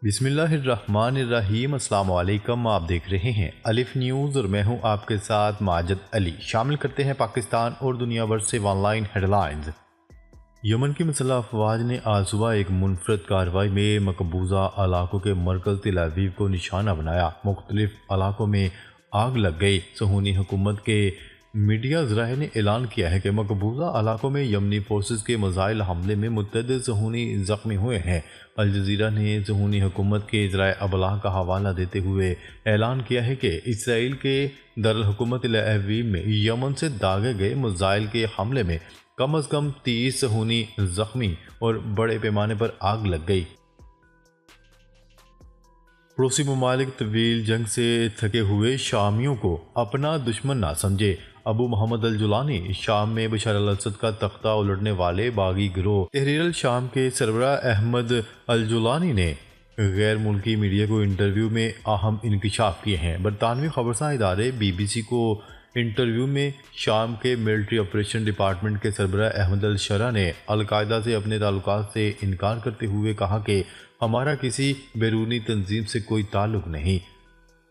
بسم اللہ الرحمن الرحیم۔ السلام علیکم، آپ دیکھ رہے ہیں الف نیوز اور میں ہوں آپ کے ساتھ ماجد علی۔ شامل کرتے ہیں پاکستان اور دنیا بھر سے آن لائن ہیڈ لائنز۔ یمن کی مسلح افواج نے آج صبح ایک منفرد کارروائی میں مقبوضہ علاقوں کے مرکز تل ابیب کو نشانہ بنایا۔ مختلف علاقوں میں آگ لگ گئی۔ صہیونی حکومت کے میڈیا ذرائع نے اعلان کیا ہے کہ مقبوضہ علاقوں میں یمنی فورسز کے میزائل حملے میں متعدد صہیونی زخمی ہوئے ہیں۔ الجزیرہ نے صہیونی حکومت کے ذرائع ابلاغ کا حوالہ دیتے ہوئے اعلان کیا ہے کہ اسرائیل کے دارالحکومت تل ابیب میں یمن سے داغے گئے میزائل کے حملے میں کم از کم 30 صہیونی زخمی اور بڑے پیمانے پر آگ لگ گئی۔ پڑوسی ممالک طویل جنگ سے تھکے ہوئے شامیوں کو اپنا دشمن نہ سمجھے۔ ابو محمد الجولانی شام میں بشار الاسد کا تختہ الٹنے والے باغی گروہ تحریر الشام کے سربراہ احمد الجولانی نے غیر ملکی میڈیا کو انٹرویو میں اہم انکشاف کیے ہیں۔ برطانوی خبرساں ادارے بی بی سی کو انٹرویو میں شام کے ملٹری آپریشن ڈپارٹمنٹ کے سربراہ احمد الشرح نے القاعدہ سے اپنے تعلقات سے انکار کرتے ہوئے کہا کہ ہمارا کسی بیرونی تنظیم سے کوئی تعلق نہیں۔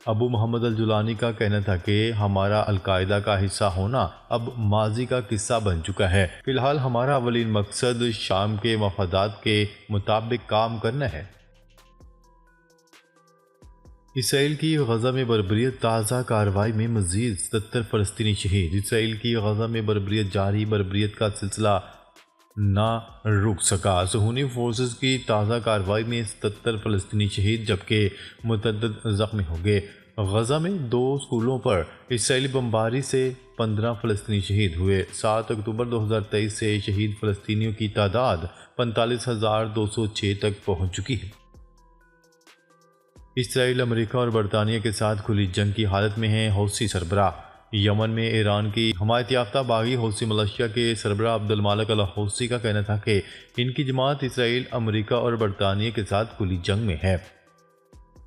ابو محمد الجولانی کا کہنا تھا کہ ہمارا القاعدہ کا حصہ ہونا اب ماضی کا قصہ بن چکا ہے۔ فی الحال ہمارا اولین مقصد شام کے مفادات کے مطابق کام کرنا ہے۔ اسرائیل کی غزہ میں بربریت تازہ کارروائی میں مزید 77 فلسطینی شہید۔ اسرائیل کی غزہ میں بربریت جاری، بربریت کا سلسلہ نہ رک سکا۔ صہیونی فورسز کی تازہ کارروائی میں 77 فلسطینی شہید جبکہ متعدد زخمی ہو گئے۔ غزہ میں 2 اسکولوں پر اسرائیلی بمباری سے 15 فلسطینی شہید ہوئے۔ 7 اکتوبر 2023 سے شہید فلسطینیوں کی تعداد 45,206 تک پہنچ چکی ہے۔ اسرائیل امریکہ اور برطانیہ کے ساتھ کھلی جنگ کی حالت میں ہیں۔ حوثی سربراہ یمن میں ایران کی حمایت یافتہ باغی حوثی ملیشیا کے سربراہ عبد المالک الحوثی کا کہنا تھا کہ ان کی جماعت اسرائیل، امریکہ اور برطانیہ کے ساتھ کھلی جنگ میں ہے۔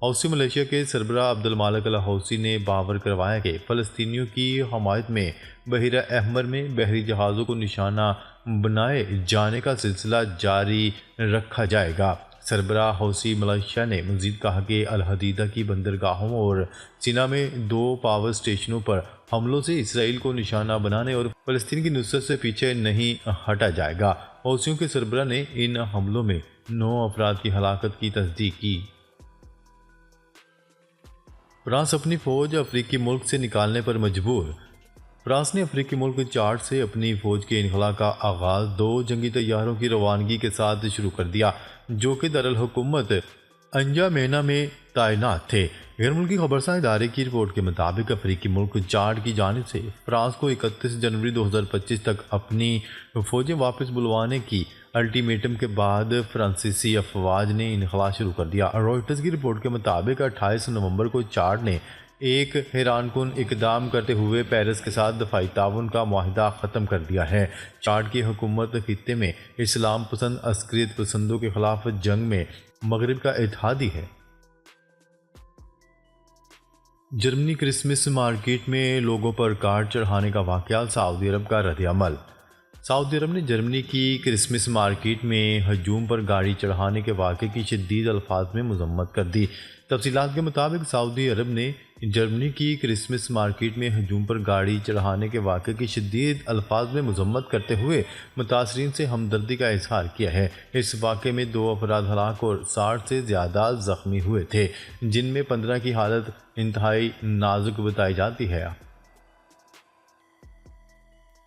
حوثی ملیشیا کے سربراہ عبد المالک الحوثی نے باور کروایا کہ فلسطینیوں کی حمایت میں بحیرہ احمر میں بحری جہازوں کو نشانہ بنائے جانے کا سلسلہ جاری رکھا جائے گا۔ سربراہ حوثی ملیشیا نے مزید کہا کہ الحدیدہ کی بندرگاہوں اور سینا میں 2 پاور اسٹیشنوں پر حملوں سے اسرائیل کو نشانہ بنانے اور فلسطین کی نصرت سے پیچھے نہیں ہٹا جائے گا۔ حوثیوں کے سربراہ نے ان حملوں میں 9 افراد کی ہلاکت کی تصدیق کی۔ فرانس اپنی فوج افریقی ملک سے نکالنے پر مجبور۔ فرانس نے افریقی ملک چاڈ سے اپنی فوج کے انخلاء کا آغاز 2 جنگی طیاروں کی روانگی کے ساتھ شروع کر دیا جو کہ دارالحکومت انجامینا میں تعینات تھے۔ غیر ملکی خبرساں ادارے کی رپورٹ کے مطابق افریقی ملک چاڈ کی جانب سے فرانس کو 31 جنوری 2025 تک اپنی فوجیں واپس بلوانے کی الٹیمیٹم کے بعد فرانسیسی افواج نے انخلاء شروع کر دیا۔ روئٹرز کی رپورٹ کے مطابق 28 نومبر کو چاڈ نے ایک حیران کن اقدام کرتے ہوئے پیرس کے ساتھ دفاعی تعاون کا معاہدہ ختم کر دیا ہے۔ چاڈ کی حکومت خطے میں اسلام پسند عسکریت پسندوں کے خلاف جنگ میں مغرب کا اتحادی ہے۔ جرمنی کرسمس مارکیٹ میں لوگوں پر کارڈ چڑھانے کا واقعہ، سعودی عرب کا رد عمل۔ سعودی عرب نے جرمنی کی کرسمس مارکیٹ میں ہجوم پر گاڑی چڑھانے کے واقعے کی شدید الفاظ میں مذمت کر دی۔ تفصیلات کے مطابق سعودی عرب نے جرمنی کی کرسمس مارکیٹ میں ہجوم پر گاڑی چڑھانے کے واقعے کی شدید الفاظ میں مذمت کرتے ہوئے متاثرین سے ہمدردی کا اظہار کیا ہے۔ اس واقعے میں 2 افراد ہلاک اور 60 سے زیادہ زخمی ہوئے تھے جن میں 15 کی حالت انتہائی نازک بتائی جاتی ہے۔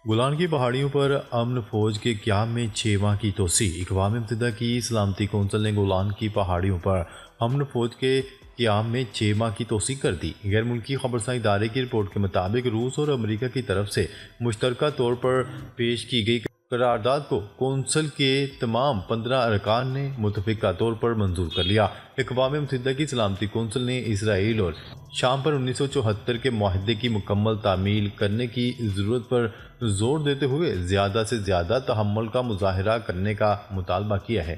گولان کی پہاڑیوں پر امن فوج کے قیام میں 6 ماہ کی توسیع۔ اقوام متحدہ کی سلامتی کونسل نے گولان کی پہاڑیوں پر امن فوج کے قیام میں 6 ماہ کی توسیع کر دی۔ غیر ملکی خبرساں ادارے کی رپورٹ کے مطابق روس اور امریکہ کی طرف سے مشترکہ طور پر پیش کی گئی قرارداد کو کونسل کے تمام 15 ارکان نے متفقہ طور پر منظور کر لیا۔ اقوام متحدہ کی سلامتی کونسل نے اسرائیل اور شام پر 1974 کے معاہدے کی مکمل تعمیل کرنے کی ضرورت پر زور دیتے ہوئے زیادہ سے زیادہ تحمل کا مظاہرہ کرنے کا مطالبہ کیا ہے۔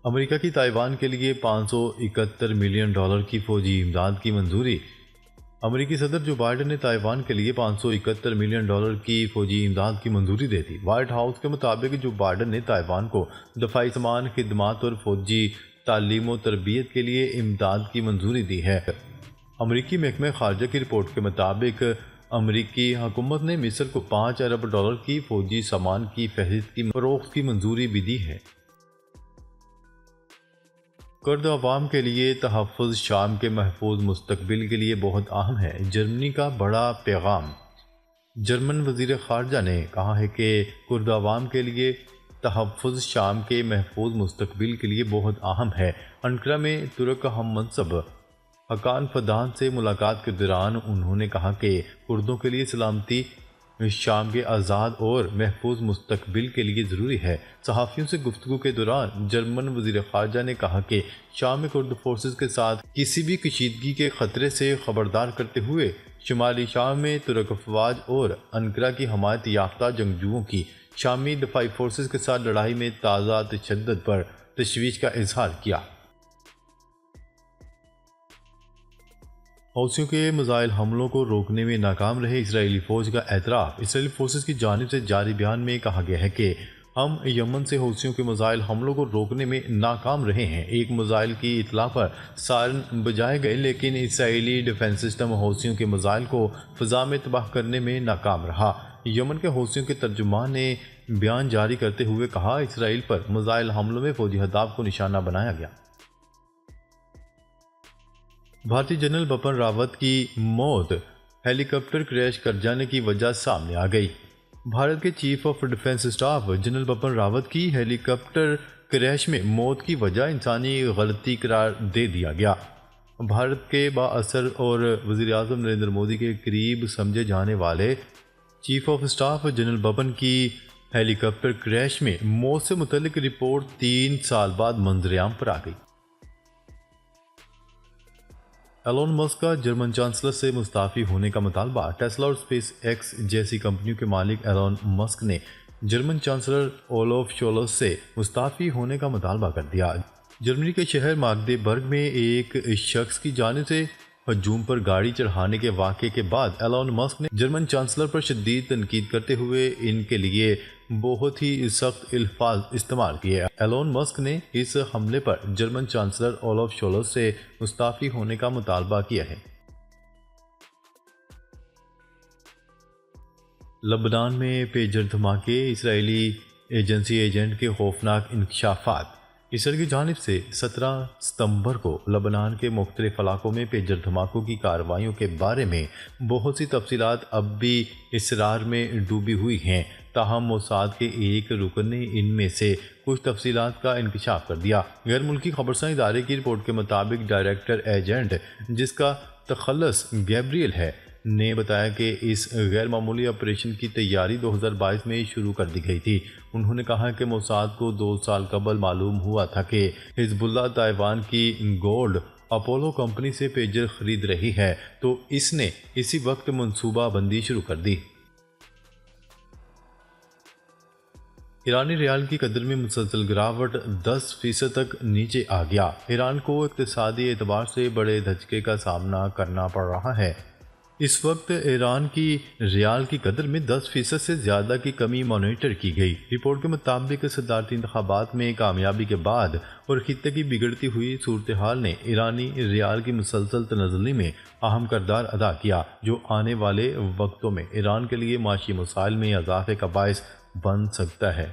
امریکہ کی تائیوان کے لیے $571 ملین کی فوجی امداد کی منظوری۔ امریکی صدر جو بائیڈن نے تائیوان کے لیے $571 ملین کی فوجی امداد کی منظوری دے دی۔ وائٹ ہاؤس کے مطابق جو بائیڈن نے تائیوان کو دفاعی سامان، خدمات اور فوجی تعلیم و تربیت کے لیے امداد کی منظوری دی ہے۔ امریکی محکمہ خارجہ کی رپورٹ کے مطابق امریکی حکومت نے مصر کو $5 ارب کی فوجی سامان کی فہرست کی فروخت کی منظوری بھی دی ہے۔ کرد عوام کے لیے تحفظ شام کے محفوظ مستقبل کے لیے بہت اہم ہے، جرمنی کا بڑا پیغام۔ جرمن وزیر خارجہ نے کہا ہے کہ کرد عوام کے لیے تحفظ شام کے محفوظ مستقبل کے لیے بہت اہم ہے۔ انقرہ میں ترک ہم منصب حقان فدان سے ملاقات کے دوران انہوں نے کہا کہ کردوں کے لیے سلامتی شام کے آزاد اور محفوظ مستقبل کے لیے ضروری ہے۔ صحافیوں سے گفتگو کے دوران جرمن وزیر خارجہ نے کہا کہ شام میں کرد فورسز کے ساتھ کسی بھی کشیدگی کے خطرے سے خبردار کرتے ہوئے شمالی شام میں ترک افواج اور انقرہ کی حمایت یافتہ جنگجوؤں کی شامی دفاعی فورسز کے ساتھ لڑائی میں تازہ تشدد پر تشویش کا اظہار کیا۔ حوثیوں کے میزائل حملوں کو روکنے میں ناکام رہے اسرائیلی فوج کا اعتراف۔ اسرائیلی فورسز کی جانب سے جاری بیان میں کہا گیا ہے کہ ہم یمن سے حوثیوں کے میزائل حملوں کو روکنے میں ناکام رہے ہیں۔ ایک میزائل کی اطلاع پر سائرن بجائے گئے، لیکن اسرائیلی ڈیفنس سسٹم حوثیوں کے میزائل کو فضا میں تباہ کرنے میں ناکام رہا۔ یمن کے حوثیوں کے ترجمان نے بیان جاری کرتے ہوئے کہا، اسرائیل پر میزائل حملوں میں فوجی اہداف کو نشانہ بنایا گیا۔ بھارتی جنرل بپن راوت کی موت ہیلی کاپٹر کریش کر جانے کی وجہ سامنے آ گئی۔ بھارت کے chief of defence staff general Bipin Rawat کی ہیلی کاپٹر کریش میں موت کی وجہ انسانی غلطی قرار دے دیا گیا۔ بھارت کے بااثر اور وزیر اعظم نریندر مودی کے قریب سمجھے جانے والے chief of staff general Bipin کی ہیلی کاپٹر کریش میں موت سے متعلق رپورٹ 3 سال بعد منظر عام پر آ گئی۔ ایلون مسک کا جرمن چانسلر سے مستعفی ہونے کا مطالبہ۔ ٹیسلا اور اسپیس ایکس جیسی کمپنیوں کے مالک ایلون مسک نے جرمن چانسلر اولف شولز سے مستعفی ہونے کا مطالبہ کر دیا۔ جرمنی کے شہر ماگدیبرگ میں ایک شخص کی جانب سے ہجوم پر گاڑی چڑھانے کے واقعے کے بعد ایلون مسک نے جرمن چانسلر پر شدید تنقید کرتے ہوئے ان کے لیے بہت ہی سخت الفاظ استعمال کیے۔ ایلون مسک نے اس حملے پر جرمن چانسلر اولف شولز سے مستعفی ہونے کا مطالبہ کیا ہے۔ لبنان میں پیجر دھماکے، اسرائیلی ایجنسی ایجنٹ کے خوفناک انکشافات۔ اسرائیل کی جانب سے 17 ستمبر کو لبنان کے مختلف علاقوں میں پیجر دھماکوں کی کارروائیوں کے بارے میں بہت سی تفصیلات اب بھی اسرار میں ڈوبی ہوئی ہیں، تاہم موساد کے ایک رکن نے ان میں سے کچھ تفصیلات کا انکشاف کر دیا۔ غیر ملکی خبرساں ادارے کی رپورٹ کے مطابق ڈائریکٹر ایجنٹ، جس کا تخلص گیبریل ہے، نے بتایا کہ اس غیر معمولی آپریشن کی تیاری 2022 میں شروع کر دی گئی تھی۔ انہوں نے کہا کہ موساد کو 2 سال قبل معلوم ہوا تھا کہ حزب اللہ تائیوان کی گولڈ اپولو کمپنی سے پیجر خرید رہی ہے، تو اس نے اسی وقت منصوبہ بندی شروع کر دی۔ ایرانی ریال کی قدر میں مسلسل گراوٹ 10% تک نیچے آ گیا۔ ایران کو اقتصادی اعتبار سے بڑے دھچکے کا سامنا کرنا پڑ رہا ہے۔ اس وقت ایران کی ریال کی قدر میں 10% سے زیادہ کی کمی مانیٹر کی گئی۔ رپورٹ کے مطابق صدارتی انتخابات میں کامیابی کے بعد اور خطے کی بگڑتی ہوئی صورتحال نے ایرانی ریال کی مسلسل تنزلی میں اہم کردار ادا کیا، جو آنے والے وقتوں میں ایران کے لیے معاشی مسائل میں اضافے کا باعث بن سکتا ہے۔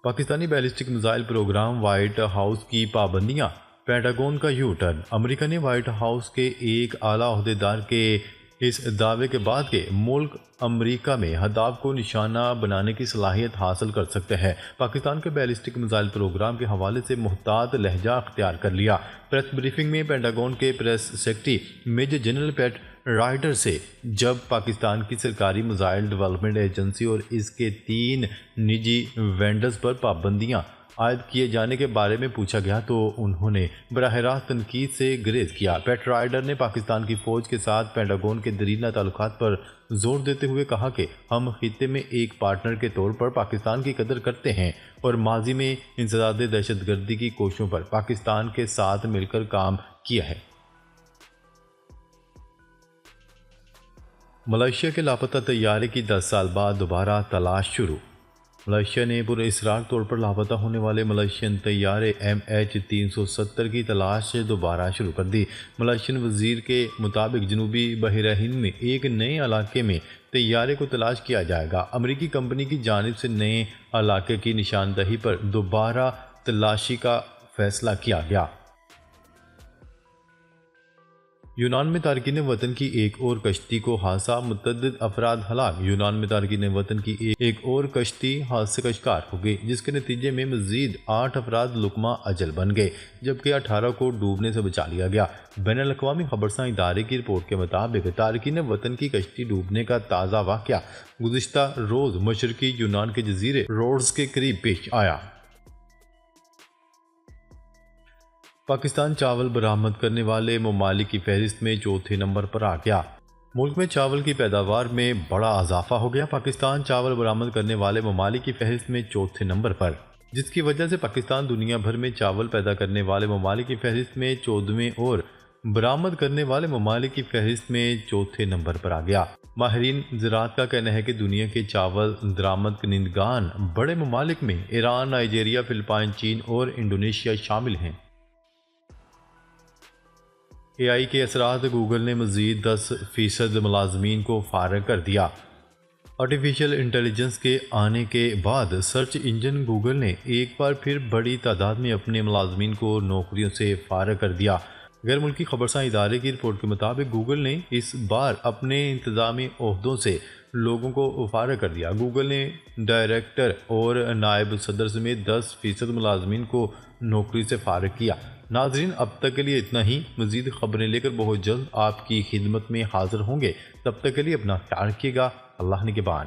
Pakistani ballistic missile programme White House کی پابندیاں، پینٹاگون کا یو ٹرن۔ امریکہ نے وائٹ ہاؤس کے ایک اعلیٰ عہدیدار کے اس دعوے کے بعد کہ ملک امریکہ میں اہداف کو نشانہ بنانے کی صلاحیت حاصل کر سکتے ہیں، پاکستان کے بیلسٹک میزائل پروگرام کے حوالے سے محتاط لہجہ اختیار کر لیا۔ پریس بریفنگ میں پینٹاگون کے پریس سیکرٹری میجر جنرل پیٹ رائڈر سے جب پاکستان کی سرکاری میزائل ڈیولپمنٹ ایجنسی اور اس کے 3 نجی وینڈرز پر پابندیاں عائد کیے جانے کے بارے میں پوچھا گیا تو انہوں نے براہ راست تنقید سے گریز کیا۔ پیٹ رائڈر نے پاکستان کی فوج کے ساتھ پینٹاگون کے دیرینہ تعلقات پر زور دیتے ہوئے کہا کہ ہم خطے میں ایک پارٹنر کے طور پر پاکستان کی قدر کرتے ہیں اور ماضی میں انسداد دہشت گردی کی کوششوں پر پاکستان کے ساتھ مل کر کام کیا ہے۔ ملائیشیا کے لاپتہ طیارے کی 10 سال بعد دوبارہ تلاش شروع۔ ملائیشیا نے پراسرار طور پر لاپتہ ہونے والے ملائیشین طیارے MH370 کی تلاش دوبارہ شروع کر دی۔ ملائیشین وزیر کے مطابق جنوبی بحیرہ ہند میں ایک نئے علاقے میں طیارے کو تلاش کیا جائے گا۔ امریکی کمپنی کی جانب سے نئے علاقے کی نشاندہی پر دوبارہ تلاشی کا فیصلہ کیا گیا۔ یونان میں تارکین وطن کی ایک اور کشتی کو حادثہ، متعدد افراد ہلاک۔ یونان میں تارکین وطن کی ایک اور کشتی حادثے کا شکار ہو گئی، جس کے نتیجے میں مزید 8 افراد لقمہ اجل بن گئے، جبکہ 18 کو ڈوبنے سے بچا لیا گیا۔ بین الاقوامی خبرساں ادارے کی رپورٹ کے مطابق تارکین وطن کی کشتی ڈوبنے کا تازہ واقعہ گزشتہ روز مشرقی یونان کے جزیرے روڈز کے قریب پیش آیا۔ پاکستان چاول برآمد کرنے والے ممالک کی فہرست میں چوتھے نمبر پر آ گیا۔ ملک میں چاول کی پیداوار میں بڑا اضافہ ہو گیا۔ پاکستان چاول برآمد کرنے والے ممالک کی فہرست میں چوتھے نمبر پر، جس کی وجہ سے پاکستان دنیا بھر میں چاول پیدا کرنے والے ممالک کی فہرست میں 14ویں اور برآمد کرنے والے ممالک کی فہرست میں چوتھے نمبر پر آ گیا۔ ماہرین زراعت کا کہنا ہے کہ دنیا کے چاول درآمد کنندگان بڑے ممالک میں ایران، نائجیریا، فلپائن، چین اور انڈونیشیا شامل ہیں۔ AI کے اثرات، گوگل نے مزید 10% ملازمین کو فارغ کر دیا۔ آرٹیفیشل انٹیلیجنس کے آنے کے بعد سرچ انجن گوگل نے ایک بار پھر بڑی تعداد میں اپنے ملازمین کو نوکریوں سے فارغ کر دیا۔ غیر ملکی خبرساں ادارے کی رپورٹ کے مطابق گوگل نے اس بار اپنے انتظامی عہدوں سے لوگوں کو فارغ کر دیا۔ گوگل نے ڈائریکٹر اور نائب صدر سمیت 10% ملازمین کو نوکری سے فارغ کیا۔ ناظرین، اب تک کے لیے اتنا ہی۔ مزید خبریں لے کر بہت جلد آپ کی خدمت میں حاضر ہوں گے۔ تب تک کے لیے اپنا خیال رکھیے گا۔ اللہ نگہبان۔